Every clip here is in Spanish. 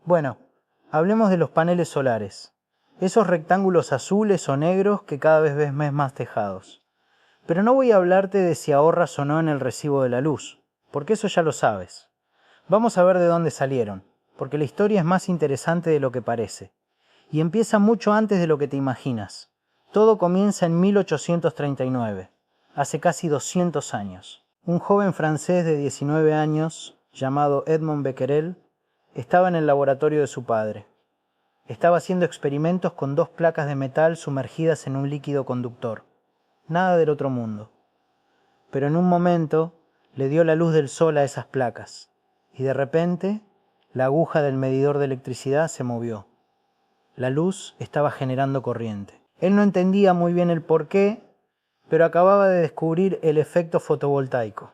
Bueno, hablemos de los paneles solares. Esos rectángulos azules o negros que cada vez ves más tejados. Pero no voy a hablarte de si ahorras o no en el recibo de la luz, porque eso ya lo sabes. Vamos a ver de dónde salieron, porque la historia es más interesante de lo que parece. Y empieza mucho antes de lo que te imaginas. Todo comienza en 1839, hace casi 200 años. Un joven francés de 19 años, llamado Edmond Becquerel, estaba en el laboratorio de su padre. Estaba haciendo experimentos con 2 placas de metal sumergidas en un líquido conductor. Nada del otro mundo. Pero en un momento le dio la luz del sol a esas placas, y de repente la aguja del medidor de electricidad se movió. La luz estaba generando corriente. Él no entendía muy bien el porqué, pero acababa de descubrir el efecto fotovoltaico.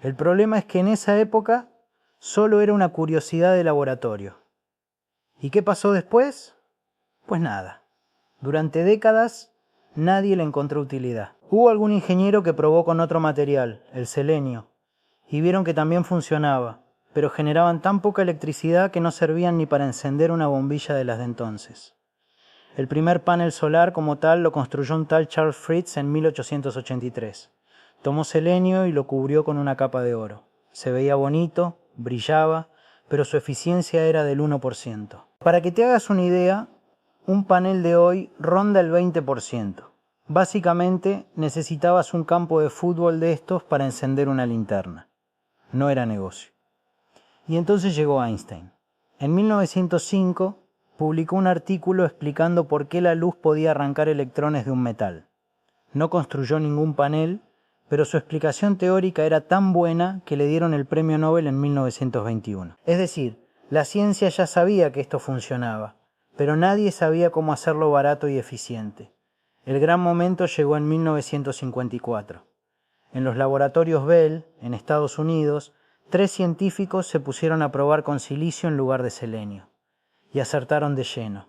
El problema es que en esa época solo era una curiosidad de laboratorio. ¿Y qué pasó después? Pues nada. Durante décadas nadie le encontró utilidad. Hubo algún ingeniero que probó con otro material, el selenio, y vieron que también funcionaba, pero generaban tan poca electricidad que no servían ni para encender una bombilla de las de entonces. El primer panel solar como tal lo construyó un tal Charles Fritz en 1883. Tomó selenio y lo cubrió con una capa de oro. Se veía bonito, brillaba, pero su eficiencia era del 1%. Para que te hagas una idea, un panel de hoy ronda el 20%. Básicamente necesitabas un campo de fútbol de estos para encender una linterna. No era negocio. Y entonces llegó Einstein. En 1905 publicó un artículo explicando por qué la luz podía arrancar electrones de un metal. No construyó ningún panel, pero su explicación teórica era tan buena que le dieron el premio Nobel en 1921. Es decir, la ciencia ya sabía que esto funcionaba, pero nadie sabía cómo hacerlo barato y eficiente. El gran momento llegó en 1954. En los laboratorios Bell, en Estados Unidos, 3 científicos se pusieron a probar con silicio en lugar de selenio. Y acertaron de lleno.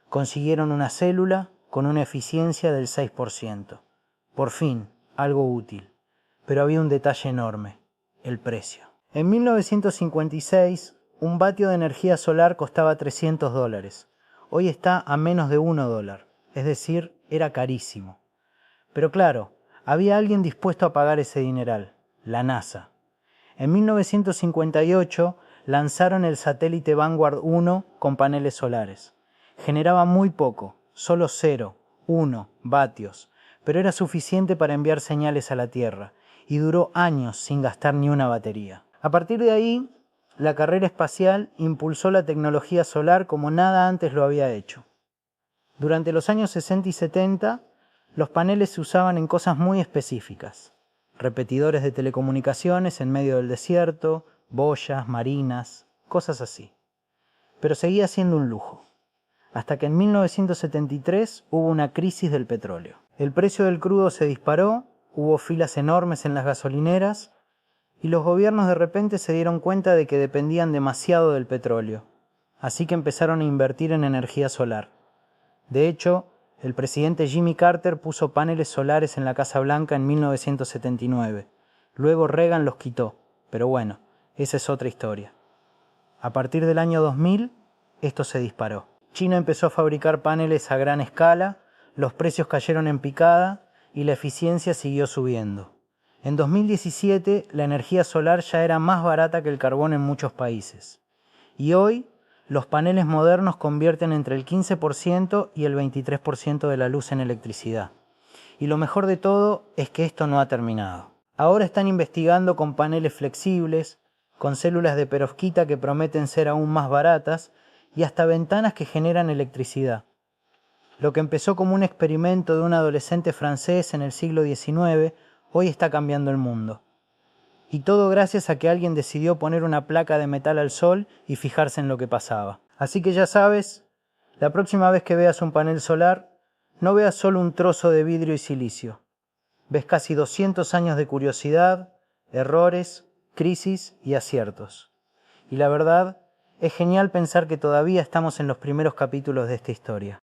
Consiguieron una célula con una eficiencia del 6%. Por fin, algo útil. Pero había un detalle enorme: el precio. En 1956, un vatio de energía solar costaba $300. Hoy está a menos de $1. Es decir, era carísimo. Pero claro, había alguien dispuesto a pagar ese dineral: la NASA. En 1958 lanzaron el satélite Vanguard 1 con paneles solares. Generaba muy poco, solo 1 vatios, pero era suficiente para enviar señales a la Tierra, y duró años sin gastar ni una batería. A partir de ahí, la carrera espacial impulsó la tecnología solar como nada antes lo había hecho. Durante los años 60 y 70, los paneles se usaban en cosas muy específicas: repetidores de telecomunicaciones en medio del desierto, boyas, marinas, cosas así. Pero seguía siendo un lujo. Hasta que en 1973 hubo una crisis del petróleo. El precio del crudo se disparó, hubo filas enormes en las gasolineras y los gobiernos de repente se dieron cuenta de que dependían demasiado del petróleo. Así que empezaron a invertir en energía solar. De hecho, el presidente Jimmy Carter puso paneles solares en la Casa Blanca en 1979. Luego Reagan los quitó, pero bueno, esa es otra historia. A partir del año 2000, esto se disparó. China empezó a fabricar paneles a gran escala, los precios cayeron en picada y la eficiencia siguió subiendo. En 2017, la energía solar ya era más barata que el carbón en muchos países. Y hoy, los paneles modernos convierten entre el 15% y el 23% de la luz en electricidad. Y lo mejor de todo es que esto no ha terminado. Ahora están investigando con paneles flexibles, con células de perovskita que prometen ser aún más baratas y hasta ventanas que generan electricidad. Lo que empezó como un experimento de un adolescente francés en el siglo XIX, hoy está cambiando el mundo. Y todo gracias a que alguien decidió poner una placa de metal al sol y fijarse en lo que pasaba. Así que ya sabes, la próxima vez que veas un panel solar, no veas solo un trozo de vidrio y silicio. Ves casi 200 años de curiosidad, errores, crisis y aciertos. Y la verdad, es genial pensar que todavía estamos en los primeros capítulos de esta historia.